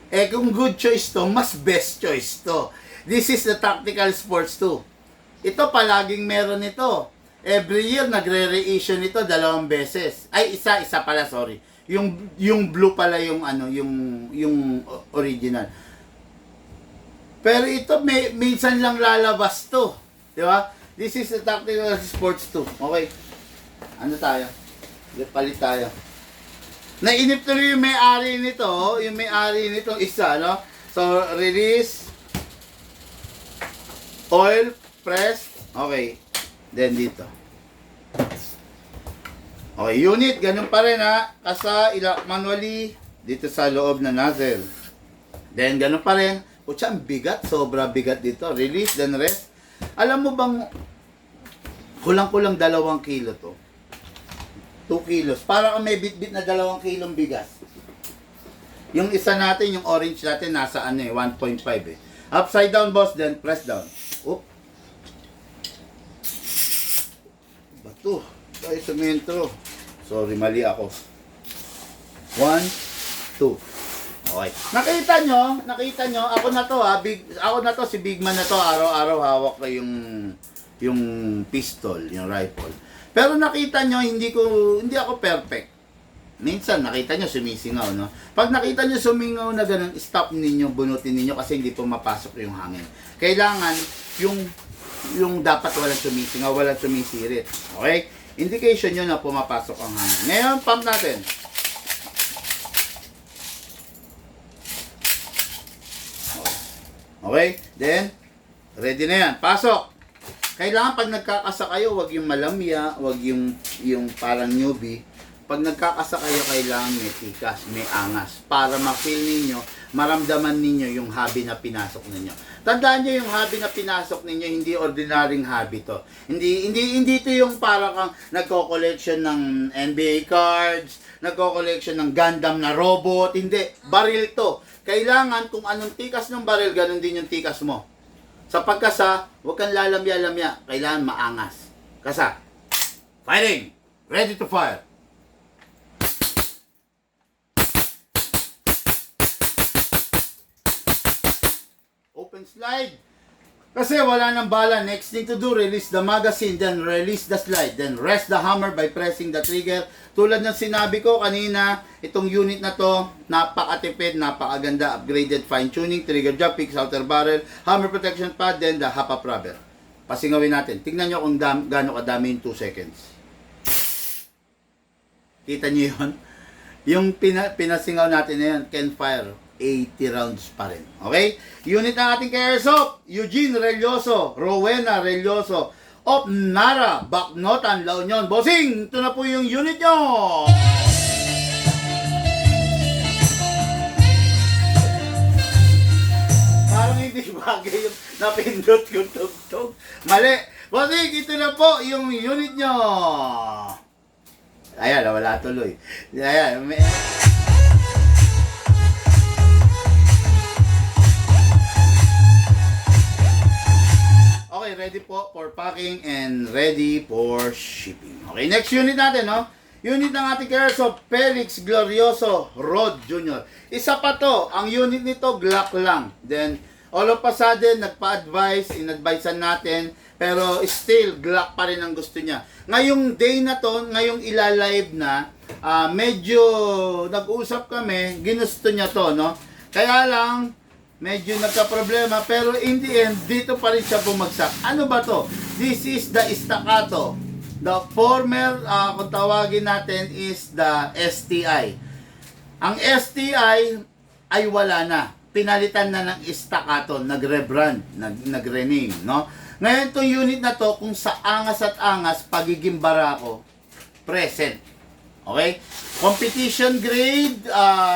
Eh kung good choice to, mas best choice to. This is the Tactical Sports 2. Ito palaging meron ito. Every year nagre-reissue nito 2 beses. Ay, isa pala, sorry. Yung blue pala yung yung original. Pero ito minsan lang lalabas to. Di ba? This is the Tactical Sports 2. Okay. Ano tayo? Palit tayo. Nainip tuloy yung may-ari nito. Yung may-ari nito isa, no? So, release. Oil. Press. Okay. Then dito. Okay. Unit. Ganun pa rin, ha? Kasa, ilak manually. Dito sa loob na nozzle. Then, ganun pa rin. Putya, ang bigat. Sobra bigat dito. Release. Then rest. Alam mo bang kulang-kulang 2 kilo to? 2 kilos. Para kung may bit-bit na 2 kilong bigas. Yung isa natin, yung orange natin, nasa 1.5 eh. Upside down, boss, then press down. Oop. Bato. Tayo semento. Sorry, mali ako. 1, 2. Okay. Nakita nyo, ako na to ako na to, si Big Man na to, araw-araw hawak ko yung pistol, yung rifle. Pero nakita nyo, hindi ako perfect. Minsan, nakita nyo, sumisingaw, no? Pag nakita nyo sumingaw na ganun, stop ninyo, bunutin ninyo kasi hindi pumapasok yung hangin. Kailangan, yung dapat walang sumisingaw, walang sumisirit. Okay? Indication nyo na pumapasok ang hangin. Ngayon, pump natin. Okay? Then, ready na yan. Pasok! Kailangan pag nagkakasa kayo, wag yung malamya, wag yung parang newbie. Pag nagkakasa kayo, kailangan may tikas, may angas. Para ma-feel ninyo, maramdaman ninyo yung hobby na pinasok ninyo. Tandaan nyo yung hobby na pinasok ninyo, hindi ordinaryong hobby to. Hindi ito yung para kang nagko-collection ng NBA cards, nagko-collection ng Gundam na robot. Hindi. Baril to. Kailangan kung anong tikas ng baril, ganun din yung tikas mo. Sa pagkasa, huwag kang lalamya-lamya. Kailangan maangas. Kasa. Firing! Ready to fire! Open slide. Kasi wala nang bala. Next thing to do, release the magazine, then release the slide, then rest the hammer by pressing the trigger. Tulad ng sinabi ko kanina, itong unit na to, napakatipid, napakaganda, upgraded fine-tuning, trigger job, fixed outer barrel, hammer protection pad, then the hop-up rubber. Pasingawin natin. Tingnan nyo kung gaano kadami yung 2 seconds. Kita nyo yun? Yung pinasingaw natin na yun, can fire 80 rounds pa rin. Okay? Unit ng ating ka-airsoft, Eugene Relyoso, Rowena Relyoso, of Nara, Bacnotan, La Union. Bossing, ito na po yung unit nyo! Parang hindi bagay yung napindot yung tugtog. Mali! Bossing, ito na po yung unit nyo! Ayan, wala tuloy. Ayan, Okay, ready po for packing and ready for shipping. Okay, next unit natin, no? Unit ng ating airsoft, Felix Glorioso Rod Jr. Isa pa to, ang unit nito, Glock lang. Then, all of a sudden, nagpa-advise, in-advisean natin, pero still, Glock pa rin ang gusto niya. Ngayong day na to, ngayong ilalive na, medyo nag-usap kami, ginusto niya to, no? Kaya lang, medyo nagka-problema, pero in the end, dito pa rin siya bumagsak. Ano ba to? This is the staccato. The former, kung tawagin natin, is the STI. Ang STI ay wala na. Pinalitan na ng staccato, nag-rebrand, nag-rename, no? Ngayon, itong unit na to, kung sa angas at angas, pagiging barako, present. Okay? Competition grade,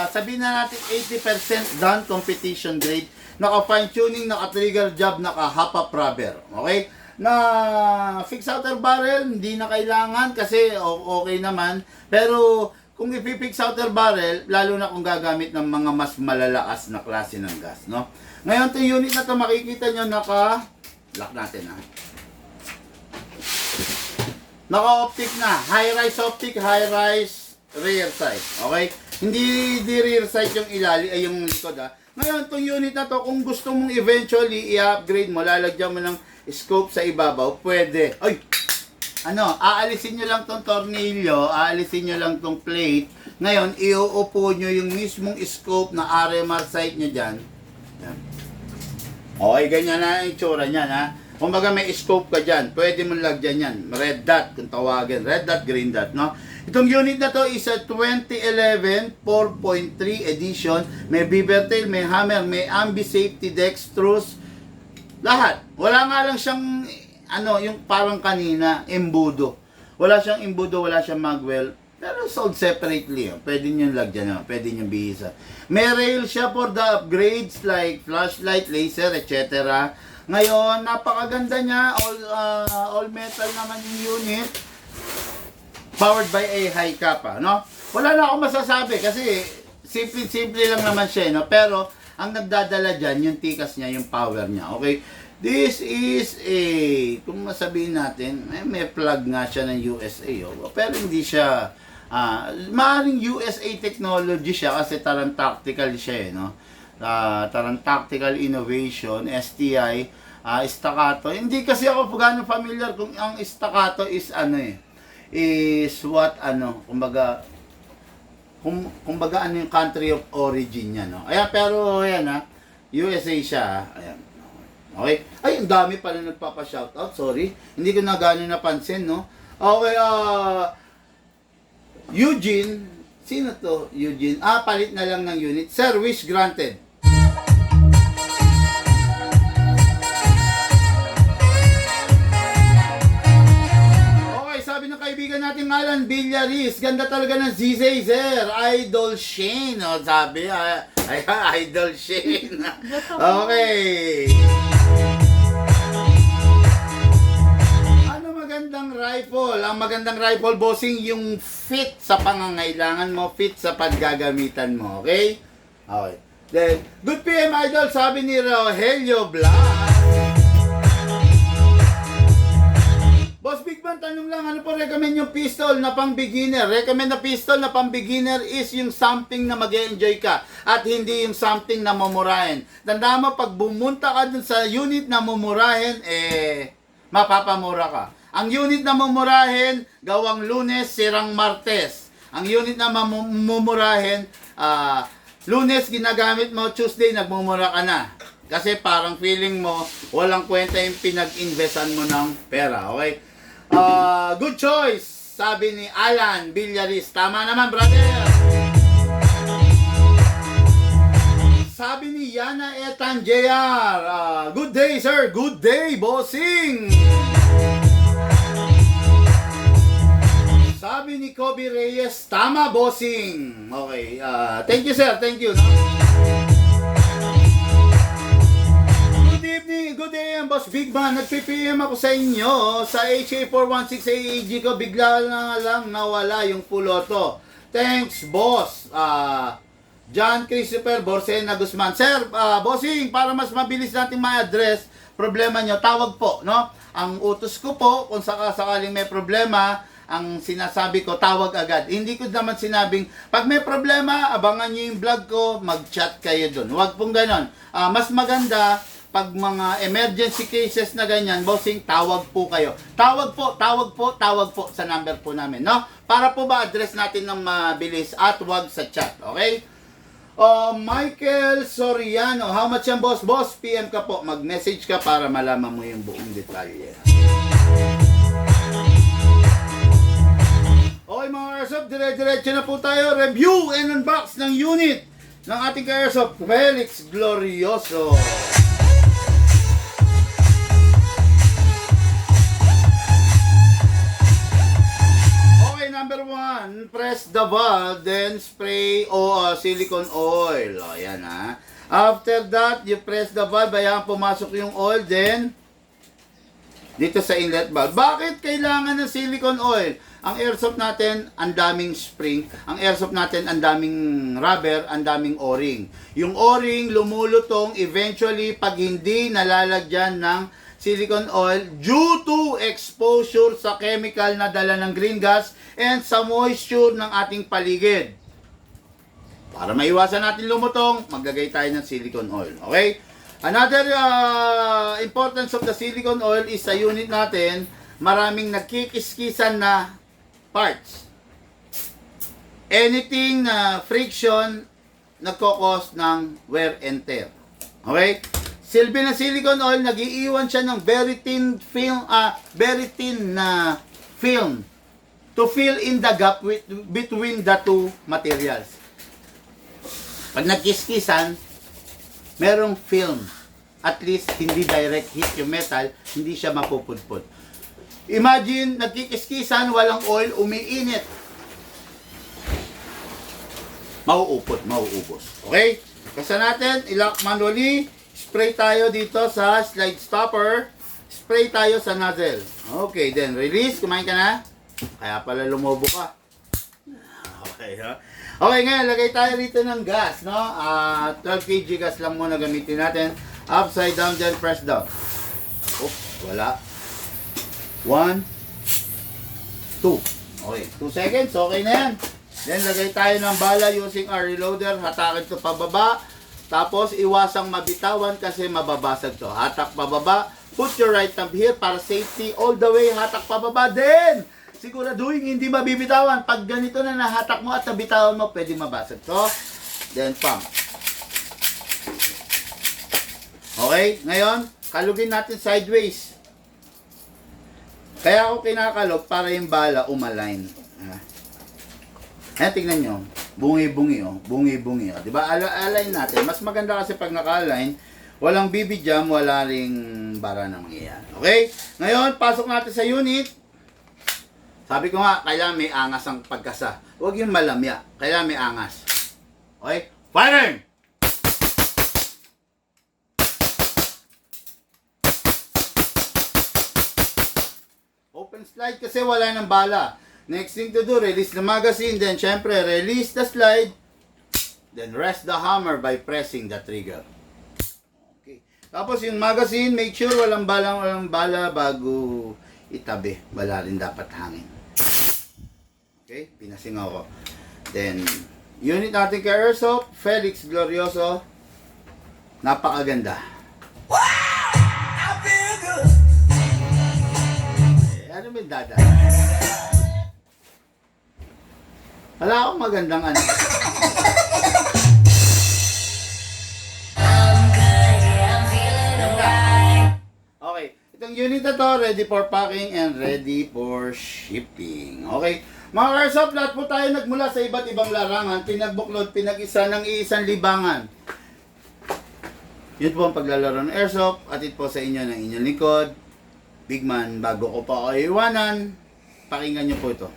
sabihin na natin 80% done competition grade. Naka-fine tuning, naka-trigger job, naka-hop-up rubber. Okay? Na fix outer barrel, hindi na kailangan kasi okay naman. Pero kung i-fix outer barrel, lalo na kung gagamit ng mga mas malalakas na klase ng gas. No? Ngayon, itong unit na ito, makikita nyo, lock natin ha. Naka-optic na. High-rise optic, high-rise rear sight. Okay? Hindi di rear sight yung ilali, ay yung likod ha. Ngayon, itong unit na to, kung gusto mong eventually i-upgrade mo, lalagyan mo ng scope sa ibabaw, pwede. Ay! Aalisin nyo lang tong tornilyo, aalisin nyo lang tong plate. Ngayon, iuupo nyo yung mismong scope na RMR sight nyo dyan. Yan. Okay, ganyan na ang itsura niyan ha. Kung baga may scope ka dyan, pwede mong lagyan yan. Red dot, kung tawagin. Red dot, green dot, no? Itong unit na to is a 2011 4.3 edition. May beaver tail, may hammer, may ambi safety dextrose. Lahat. Wala nga lang siyang, yung parang kanina, embudo. Wala siyang embudo, wala siyang magwell. Pero sold separately. Pwede nyo lagyan, pwede nyo bihisa. May rail siya for the upgrades like flashlight, laser, etc. Ngayon, napakaganda niya, all metal naman yung unit. Powered by a high kappa, no? Wala na akong masasabi kasi simple lang naman siya, no? Pero ang nagdadala diyan yung tikas niya, yung power niya, okay? This is kung masabihin natin, may plug nga siya ng USA, pero hindi siya, maaaring USA technology siya kasi Taran Tactical siya, no? Taran Tactical Innovation, STI, staccato. Hindi kasi ako gano'ng familiar kung ang staccato is is what kumbaga yung country of origin niya, no? Ayan, pero ayan USA siya, ayan. Okay. Ay, ang dami pala nagpapa-shoutout, sorry. Hindi ko na gano'n napansin, no? Okay, Eugene, sino to? Eugene. Palit na lang ng unit. Sir, wish granted. Sabi ng kaibigan natin Alan Villaris, ganda talaga ng ZZ, sir. Idol Shane, sabi. Idol Shane. Okay. Ano magandang rifle? Ang magandang rifle, bossing, yung fit sa pangangailangan mo, fit sa paggagamitan mo. Okay? Okay. Then, good PM, Idol, sabi ni Rogelio Blas. Boss Big Man, tanong lang, ano po recommend yung pistol na pang beginner? Recommend na pistol na pang beginner is yung something na mag-enjoy ka at hindi yung something na mumurahin. Tandaan mo, pag bumunta ka dun sa unit na mumurahin, mapapamura ka. Ang unit na mumurahin, gawang Lunes, sirang Martes. Ang unit na mumurahin, Lunes ginagamit mo, Tuesday nagmumura ka na. Kasi parang feeling mo, walang kwenta yung pinag-investan mo ng pera, okay? Good choice, sabi ni Alan Villaris. Tama naman, brother. Sabi ni Yana Etan JR, good day, sir. Good day, bossing. Sabi ni Kobe Reyes, tama, bossing. Okay, thank you, sir. Thank you. No? Good day, Boss Big Man. Nag-PPM ako sa inyo sa HA416 AEG ko. Bigla na lang nawala yung puloto. Thanks, boss. John Christopher Borsena Guzman. Sir, bossing, para mas mabilis natin ma-address problema nyo, tawag po, no? Ang utos ko po, kung sakaling may problema, ang sinasabi ko, tawag agad. Hindi ko naman sinabing, pag may problema, abangan nyo yung vlog ko, mag-chat kayo dun. Huwag pong ganon. Mas maganda, pag mga emergency cases na ganyan, bossing, tawag po kayo. Tawag po sa number po namin, no? Para po ba address natin ng mabilis at wag sa chat, okay? Michael Soriano, how much yan, boss? Boss, PM ka po. Mag-message ka para malaman mo yung buong detalye. Okay mga Airsoft, dire-diretso na po tayo. Review and unbox ng unit ng ating Airsoft, Felix Glorioso. Number 1, press the valve, then spray silicone oil. O, yan ha. After that, you press the valve, ayan, pumasok yung oil, then dito sa inlet valve. Bakit kailangan ng silicone oil? Ang airsoft natin, ang daming spring. Ang airsoft natin, ang daming rubber, ang daming o-ring. Yung o-ring, lumulutong eventually pag hindi nalalagyan ng silicone oil due to exposure sa chemical na dala ng green gas and sa moisture ng ating paligid. Para maiwasan natin lumutong, maglagay tayo ng silicone oil. Okay? Another importance of the silicone oil is sa unit natin, maraming nagkikiskisan na parts. Anything na friction, nagkakos ng wear and tear. Okay? Silbi ng silicone oil, nag-iiwan siya ng very thin film to fill in the gap between the two materials. Pag nagkiskisan, merong film. At least, hindi direct hit yung metal, hindi siya mapupudpud. Imagine, nagkikiskisan, walang oil, umiinit. Mauubos. Okay? Kasi natin, ilock manually. Spray tayo dito sa slide stopper. Spray tayo sa nozzle. Okay, then release. Kumain ka na? Kaya pala lumobo ka. Okay, ha? Okay, ngayon, lagay tayo rito ng gas, no? 12 kg gas lang muna gamitin natin. Upside down, then press down. Oops, wala. 1, 2. Okay, 2 seconds. Okay na yan. Then, lagay tayo ng bala using our reloader. Hatakin ito pababa. Tapos, iwasang mabitawan kasi mababasag to. Hatak pababa. Put your right thumb here para safety all the way. Hatak pababa din. Siguraduhin hindi mabibitawan. Pag ganito na nahatak mo at nabitawan mo, pwede mabasag to. Then, pump. Okay? Ngayon, kalugin natin sideways. Kaya ako kinakalog para yung bala umalign. Ayan, tignan nyo. Bungi-bungi, oh. Bungi-bungi, oh. Diba? Align natin. Mas maganda kasi pag naka-align, walang BB jam, wala ring bara na mangyayari. Okay? Ngayon, pasok natin sa unit. Sabi ko nga, kailangan may angas ang pagkasa. Huwag yung malamya. Kailangan may angas. Okay? Firing! Open slide kasi wala ng bala. Next thing to do, release the magazine. Then, syempre, release the slide. Then, rest the hammer by pressing the trigger. Okay. Tapos, yung magazine, make sure walang bala bago itabi. Wala rin dapat hangin. Okay, pinasingaw ko. Then, unit natin kay Airsoft, Felix Glorioso. Napakaganda. Ano may dada? Wala akong magandang ano. Okay, itong unit na to, ready for packing and ready for shipping. Okay, mga Airsoft, lahat po tayo nagmula sa iba't ibang larangan, pinagbuklod, pinag-isa ng iisang libangan. Yun po ang paglalaro ng Airsoft, atid po sa inyo ng inyong likod. Big Man, bago ko pa kayo iwanan, pakinggan nyo po ito.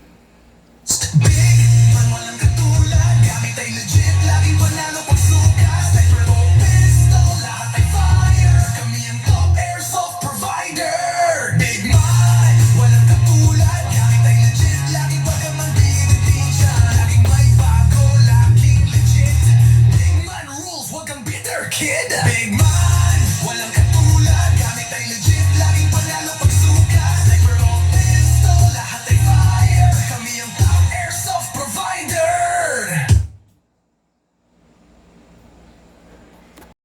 Man walang katulad, gamit ay legit, laging panalo pag sukat. Sniper o pistol, lahat ay fire. Kami ang top airsoft provider. Big Man, walang katulad, gamit ay legit, laging pagaman pinipinsa. Laging may bago, laging legit. Big Man rules, wag kang bitter kid. Big Man